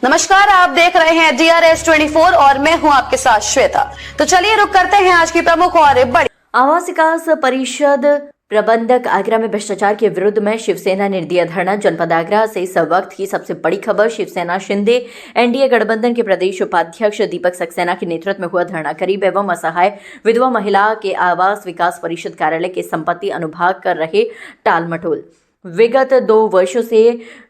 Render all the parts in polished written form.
नमस्कार, आप देख रहे हैं DRS24 और मैं हूं आपके साथ श्वेता। तो चलिए रुक करते हैं आज की प्रमुख और बड़ी। आवास विकास परिषद प्रबंधक आगरा में भ्रष्टाचार के विरुद्ध में शिवसेना ने दिया धरना। जनपद आगरा से इस वक्त की सबसे बड़ी खबर। शिवसेना शिंदे एनडीए गठबंधन के प्रदेश उपाध्यक्ष दीपक सक्सेना के नेतृत्व में हुआ धरना गरीब एवं असहाय विधवा महिला के आवास विकास परिषद कार्यालय के संपत्ति अनुभाग कर रहे टालमटोल। विगत 2 वर्षों से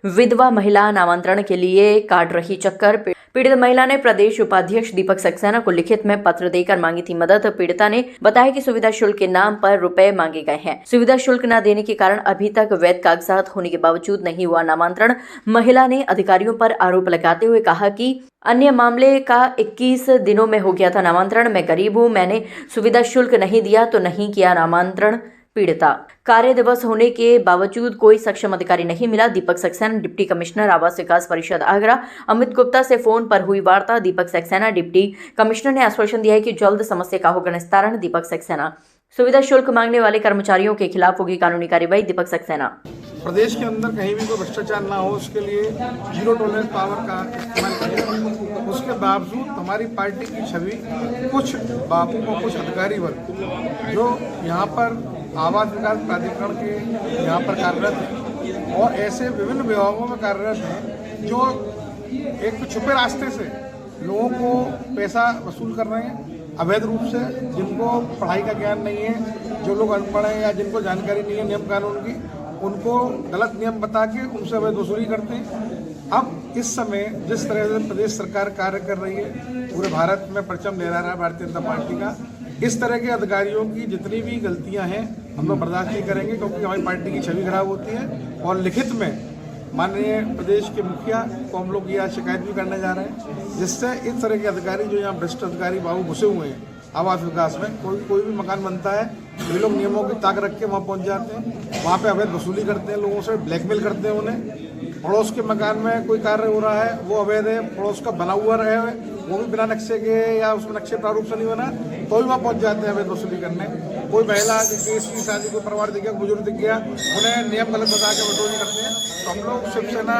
विधवा महिला नामांतरण के लिए काट रही चक्कर। पीड़ित महिला ने प्रदेश उपाध्यक्ष दीपक सक्सेना को लिखित में पत्र देकर मांगी थी मदद। पीड़िता ने बताया कि सुविधा शुल्क के नाम पर रुपए मांगे गए हैं। सुविधा शुल्क न देने के कारण अभी तक वैध कागजात होने के बावजूद नहीं हुआ नामांतरण। महिला ने अधिकारियों पर आरोप लगाते हुए कहा कि अन्य मामले का 21 दिनों में हो गया था नामांतरण। मैं गरीब हूँ, मैंने सुविधा शुल्क नहीं दिया तो नहीं किया नामांतरण। पीड़िता कार्य दिवस होने के बावजूद कोई सक्षम अधिकारी नहीं मिला। दीपक सक्सेना डिप्टी कमिश्नर आवास विकास परिषद आगरा अमित गुप्ता से फोन पर हुई वार्ता। दीपक सक्सेना डिप्टी कमिश्नर ने आश्वासन दिया है कि जल्द समस्या का होगा निस्तारण। दीपक सक्सेना सुविधा शुल्क मांगने वाले कर्मचारियों के खिलाफ होगी कानूनी कार्रवाई। दीपक सक्सेना प्रदेश के अंदर कहीं भी कोई भ्रष्टाचार ना हो उसके लिए जीरो टॉलरेंस पावर का इस्तेमाल करें। उसके बावजूद हमारी पार्टी की छवि कुछ बाबू और कुछ अधिकारी वर्ग जो यहाँ पर आवास विकास प्राधिकरण के यहाँ पर कार्यरत हैं और ऐसे विभिन्न विभागों में कार्यरत हैं जो एक छुपे रास्ते से लोगों को पैसा वसूल कर रहे हैं अवैध रूप से, जिनको पढ़ाई का ज्ञान नहीं है, जो लोग अनपढ़ हैं या जिनको जानकारी नहीं है नियम कानून की, उनको गलत नियम बता के उनसे अवैध वसूली करते हैं। अब इस समय जिस तरह से प्रदेश सरकार कार्य कर रही है, पूरे भारत में परचम लहरा रहा है भारतीय जनता पार्टी का, इस तरह के अधिकारियों की जितनी भी गलतियां हैं हम लोग बर्दाश्त नहीं करेंगे, क्योंकि हमारी पार्टी की छवि खराब होती है। और लिखित में माननीय प्रदेश के मुखिया को हम लोग यह शिकायत भी करने जा रहे हैं, जिससे इस तरह के अधिकारी जो यहाँ भ्रष्ट अधिकारी बाबू घुसे हुए हैं आवास विकास में, कोई भी मकान बनता है ये लोग नियमों की ताक रख के वहाँ पहुँच जाते हैं, वहाँ पे अवैध वसूली करते हैं, लोगों से ब्लैकमेल करते हैं उन्हें। पड़ोस के मकान में कोई कार्य हो रहा है वो अवैध है, पड़ोस का बना हुआ रहे वो भी बिना नक्शे के या उसमें नक्शे प्रारूप से नहीं बना तो भी वहाँ पहुँच जाते हैं अवैध वसूली करने। कोई महिला केस की शादी कोई परिवार दिख गया, बुजुर्ग दिख गया, उन्हें नियम गलत बता के वसूली करते हैं। तो हम लोग शिवसेना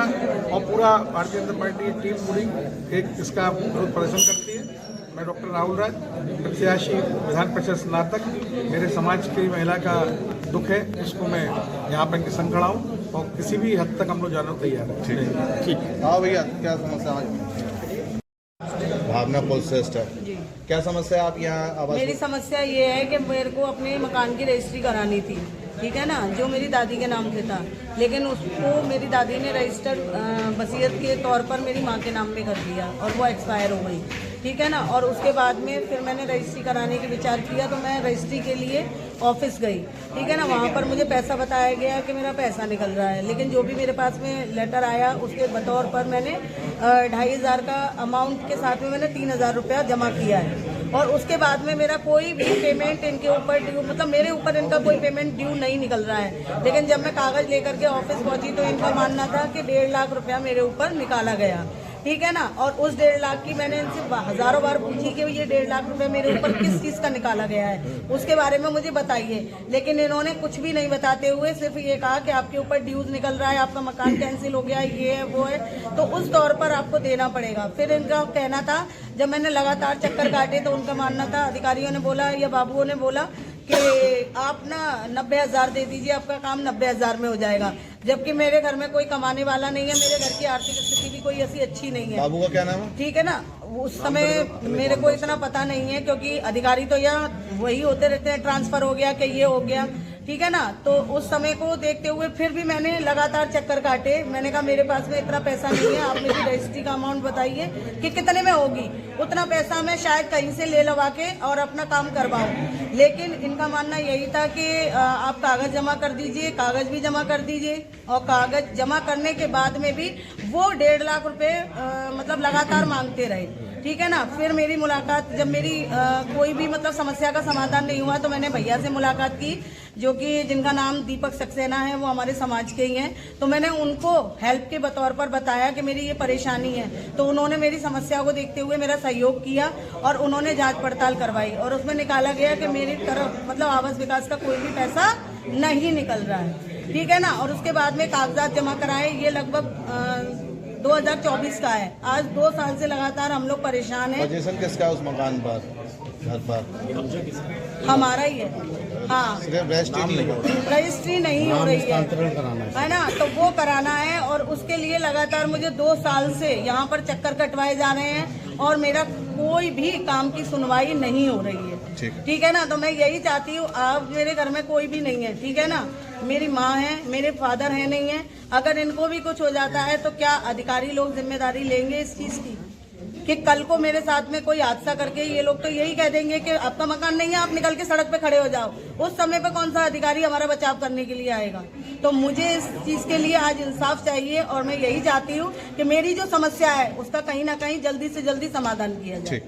और पूरा भारतीय जनता पार्टी की टीम पूरी एक इसका विरोध प्रदर्शन करती है। मैं डॉक्टर राहुल राज, प्रत्याशी विधान परिषद स्नातक, मेरे समाज की महिला का दुख है, इसको मैं यहाँ पर इनके संग खड़ा हूँ और किसी भी हद तक हम लोग जाने को तैयार है। ठीक। हाँ भैया, क्या समस्या आज? भावना पुल श्रेष्ठ है, क्या समस्या आप यहाँ? मेरी समस्या ये है कि मेरे को अपने मकान की रजिस्ट्री करानी थी, ठीक है ना, जो मेरी दादी के नाम से था, लेकिन उसको मेरी दादी ने रजिस्टर्ड वसीयत के तौर पर मेरी माँ के नाम पे कर दिया और वो एक्सपायर हो गई, ठीक है ना। और उसके बाद में फिर मैंने रजिस्ट्री कराने की विचार किया, तो मैं रजिस्ट्री के लिए ऑफिस गई, ठीक है ना। वहाँ पर मुझे पैसा बताया गया कि मेरा पैसा निकल रहा है, लेकिन जो भी मेरे पास में लेटर आया उसके बतौर पर मैंने 2500 का अमाउंट के साथ में मैंने 3000 रुपया जमा किया है। और उसके बाद में मेरा कोई भी पेमेंट इनके ऊपर ड्यू, मतलब मेरे ऊपर इनका कोई पेमेंट ड्यू नहीं निकल रहा है। लेकिन जब मैं कागज़ लेकर के ऑफिस पहुंची तो इनका मानना था कि 1.5 लाख रुपया मेरे ऊपर निकाला गया, ठीक है ना। और उस 1.5 लाख की मैंने इनसे हज़ारों बार पूछी कि ये 1.5 लाख रुपए मेरे ऊपर किस चीज़ का निकाला गया है, उसके बारे में मुझे बताइए। लेकिन इन्होंने कुछ भी नहीं बताते हुए सिर्फ ये कहा कि आपके ऊपर ड्यूज निकल रहा है, आपका मकान कैंसिल हो गया, ये है वो है, तो उस तौर पर आपको देना पड़ेगा। फिर इनका कहना था, जब मैंने लगातार चक्कर काटे तो उनका मानना था, अधिकारियों ने बोला या बाबुओं ने बोला कि आप ना 90,000 दे दीजिए, आपका काम 90,000 में हो जाएगा। जबकि मेरे घर में कोई कमाने वाला नहीं है, मेरे घर की आर्थिक स्थिति भी कोई ऐसी अच्छी नहीं है। बाबू का क्या नाम है? ठीक है ना, उस समय मेरे को इतना पता नहीं है, क्योंकि अधिकारी तो यहाँ वही होते रहते हैं, ट्रांसफर हो गया कि ये हो गया, ठीक है ना। तो उस समय को देखते हुए फिर भी मैंने लगातार चक्कर काटे। मैंने कहा मेरे पास में इतना पैसा नहीं है, आप मेरी रजिस्ट्री का अमाउंट बताइए कि कितने में होगी, उतना पैसा मैं शायद कहीं से ले लगा के और अपना काम करवाऊं। लेकिन इनका मानना यही था कि आप कागज जमा कर दीजिए, कागज भी जमा कर दीजिए, और कागज जमा करने के बाद में भी वो 1.5 लाख रुपए मतलब लगातार मांगते रहे, ठीक है ना। फिर मेरी मुलाकात, जब मेरी कोई भी मतलब समस्या का समाधान नहीं हुआ तो मैंने भैया से मुलाकात की, जो कि जिनका नाम दीपक सक्सेना है, वो हमारे समाज के ही हैं। तो मैंने उनको हेल्प के बतौर पर बताया कि मेरी ये परेशानी है, तो उन्होंने मेरी समस्या को देखते हुए मेरा सहयोग किया और उन्होंने जांच पड़ताल करवाई और उसमें निकाला गया कि मेरी तरफ मतलब आवास विकास का कोई भी पैसा नहीं निकल रहा है, ठीक है ना। और उसके बाद में कागजात जमा कराए, ये लगभग 2024 का है। आज 2 साल से लगातार हम लोग परेशान हैं। पोजीशन किसका है उस मकान पर, घर पर? हमारा ही है। हाँ, सिर्फ रजिस्ट्री नहीं हो रही है ना, तो वो कराना है और उसके लिए लगातार मुझे 2 साल से यहाँ पर चक्कर कटवाए जा रहे हैं और मेरा कोई भी काम की सुनवाई नहीं हो रही है। ठीक है ना, तो मैं यही चाहती हूँ, आप मेरे घर में कोई भी नहीं है, ठीक है ना, मेरी माँ है, मेरे फादर है नहीं है, अगर इनको भी कुछ हो जाता है तो क्या अधिकारी लोग जिम्मेदारी लेंगे इस चीज की? कि कल को मेरे साथ में कोई हादसा करके ये लोग तो यही कह देंगे कि आपका मकान नहीं है, आप निकल के सड़क पे खड़े हो जाओ। उस समय पे कौन सा अधिकारी हमारा बचाव करने के लिए आएगा? तो मुझे इस चीज के लिए आज इंसाफ चाहिए और मैं यही चाहती हूँ कि मेरी जो समस्या है उसका कहीं ना कहीं जल्दी से जल्दी समाधान किया जाए।